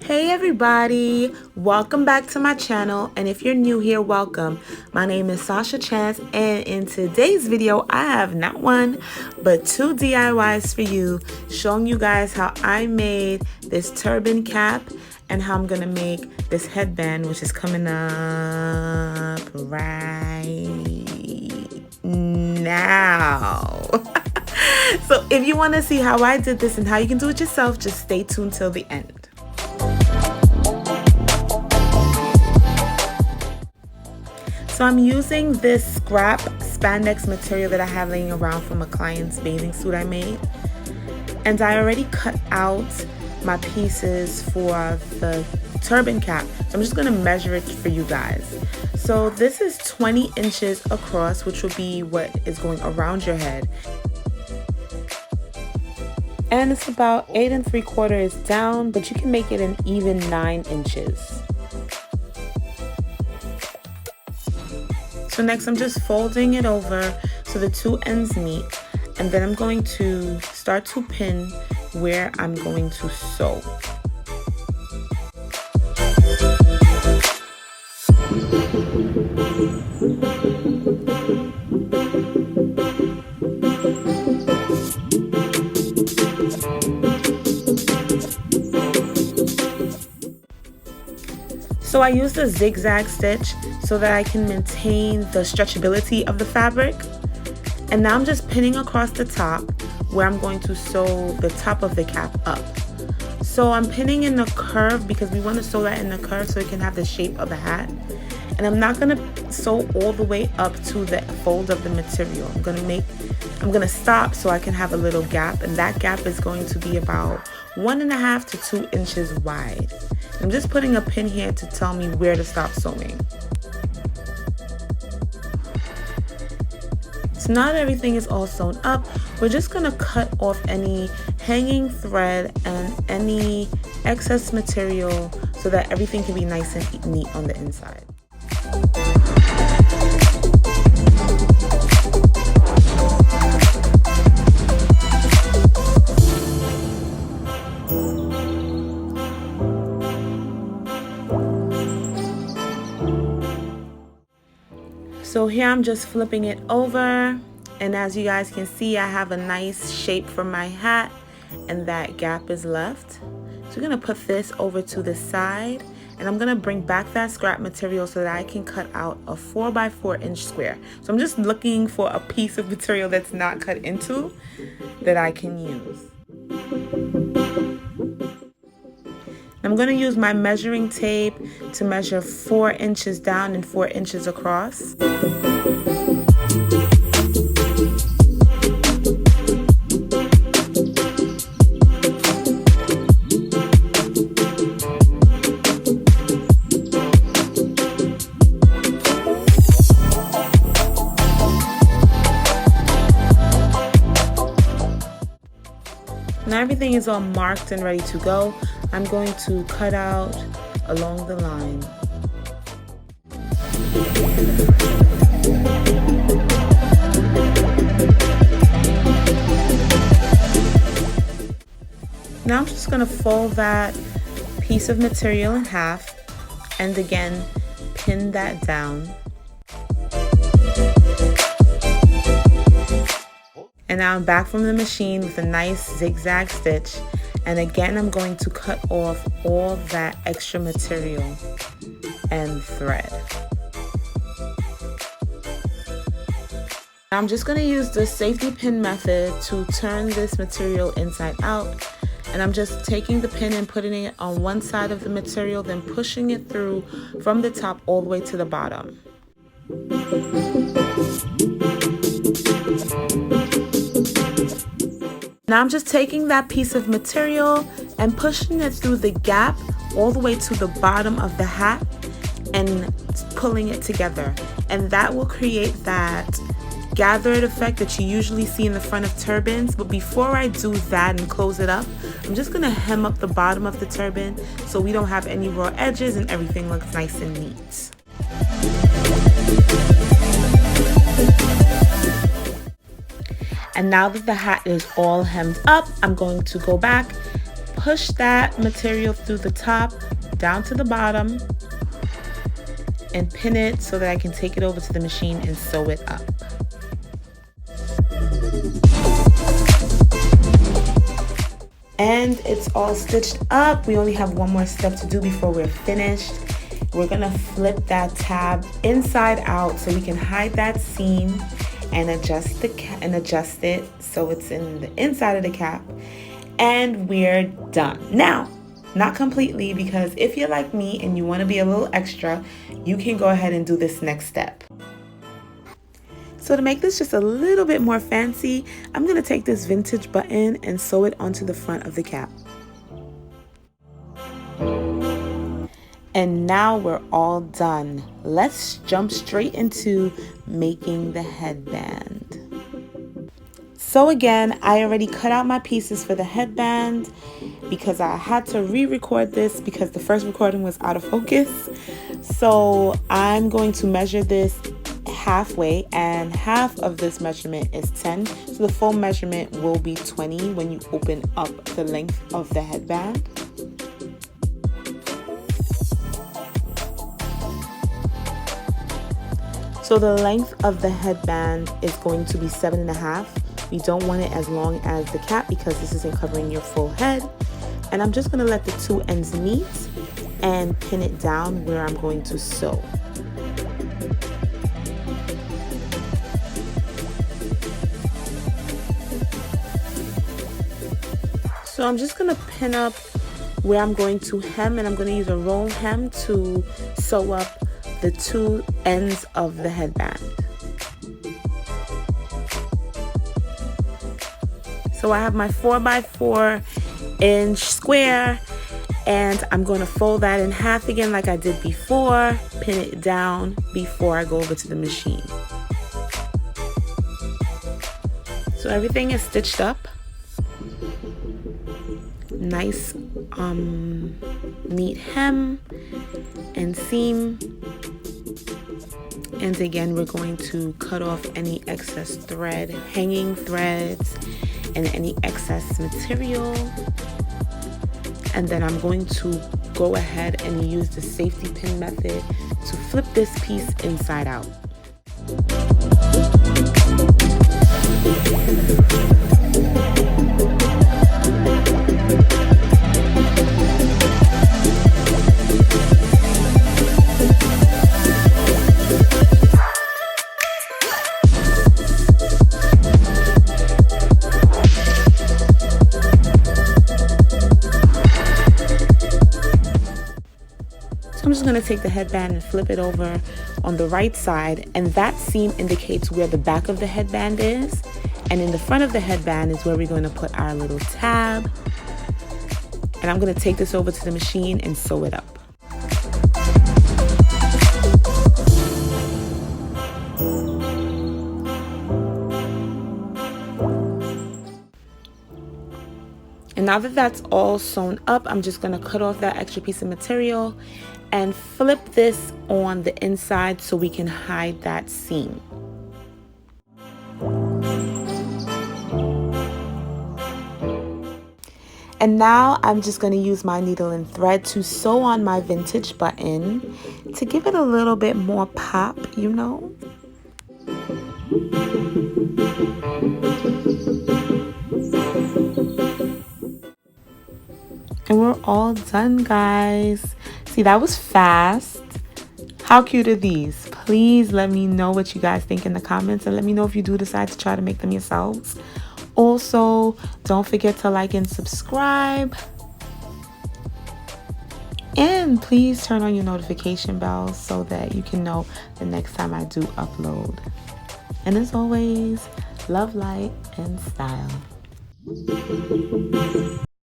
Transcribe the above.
Hey everybody, welcome back to my channel, and if you're new here, welcome. My name is Sasha Chance, and in today's video I have not one but two DIYs for you, showing you guys how I made this turban cap and how I'm gonna make this headband, which is coming up right now. So if you want to see how I did this and how you can do it yourself, just stay tuned till the end. So I'm using this scrap spandex material that I have laying around from a client's bathing suit I made. And I already cut out my pieces for the turban cap. So I'm just going to measure it for you guys. So this is 20 inches across, which will be what is going around your head. And it's about 8 3/4 down, but you can make it an even 9 inches. So next I'm just folding it over so the two ends meet, and then I'm going to start to pin where I'm going to sew. So I use the zigzag stitch so that I can maintain the stretchability of the fabric. And now I'm just pinning across the top where I'm going to sew the top of the cap up. So I'm pinning in the curve because we want to sew that in the curve so it can have the shape of a hat. And I'm not going to sew all the way up to the fold of the material. I'm going to stop so I can have a little gap, and that gap is going to be about 1.5 to 2 inches wide. I'm just putting a pin here to tell me where to stop sewing. So now that everything is all sewn up, we're just going to cut off any hanging thread and any excess material so that everything can be nice and neat on the inside. So here I'm just flipping it over, and as you guys can see, I have a nice shape for my hat, and that gap is left. So we're going to put this over to the side, and I'm going to bring back that scrap material so that I can cut out a 4x4 inch square. So I'm just looking for a piece of material that's not cut into that I can use. I'm going to use my measuring tape to measure 4 inches down and 4 inches across. Now everything is all marked and ready to go. I'm going to cut out along the line. Now I'm just going to fold that piece of material in half and again pin that down. And now I'm back from the machine with a nice zigzag stitch, and again I'm going to cut off all that extra material and thread. Now I'm just going to use the safety pin method to turn this material inside out, and I'm just taking the pin and putting it on one side of the material, then pushing it through from the top all the way to the bottom. Now I'm just taking that piece of material and pushing it through the gap all the way to the bottom of the hat and pulling it together. And that will create that gathered effect that you usually see in the front of turbans. But before I do that and close it up, I'm just going to hem up the bottom of the turban so we don't have any raw edges and everything looks nice and neat. And now that the hat is all hemmed up, I'm going to go back, push that material through the top, down to the bottom, and pin it so that I can take it over to the machine and sew it up. And it's all stitched up. We only have one more step to do before we're finished. We're gonna flip that tab inside out so we can hide that seam and adjust it so it's in the inside of the cap. And we're done. Now, not completely, because if you're like me and you want to be a little extra, you can go ahead and do this next step. So to make this just a little bit more fancy, I'm going to take this vintage button and sew it onto the front of the cap. And now we're all done. Let's jump straight into making the headband. So again, I already cut out my pieces for the headband because I had to re-record this because the first recording was out of focus. So I'm going to measure this halfway, and half of this measurement is 10. So the full measurement will be 20 when you open up the length of the headband. So the length of the headband is going to be 7.5. You don't want it as long as the cap because this isn't covering your full head. And I'm just going to let the two ends meet and pin it down where I'm going to sew. So I'm just going to pin up where I'm going to hem, and I'm going to use a roll hem to sew up the two ends of the headband. So I have my 4x4 inch square, and I'm going to fold that in half again like I did before, pin it down before I go over to the machine. So everything is stitched up. Nice neat hem and seam. And again, we're going to cut off any excess thread, hanging threads, and any excess material. And then I'm going to go ahead and use the safety pin method to flip this piece inside out. I'm just going to take the headband and flip it over on the right side, and that seam indicates where the back of the headband is, and in the front of the headband is where we're going to put our little tab. And I'm going to take this over to the machine and sew it up. And now that that's all sewn up, I'm just going to cut off that extra piece of material and flip this on the inside so we can hide that seam. And now I'm just going to use my needle and thread to sew on my vintage button to give it a little bit more pop, you know. And we're all done, guys. See, that was fast. How cute are these? Please let me know what you guys think in the comments, and let me know if you do decide to try to make them yourselves. Also, don't forget to like and subscribe. And please turn on your notification bell so that you can know the next time I do upload. And as always, love, light, and style.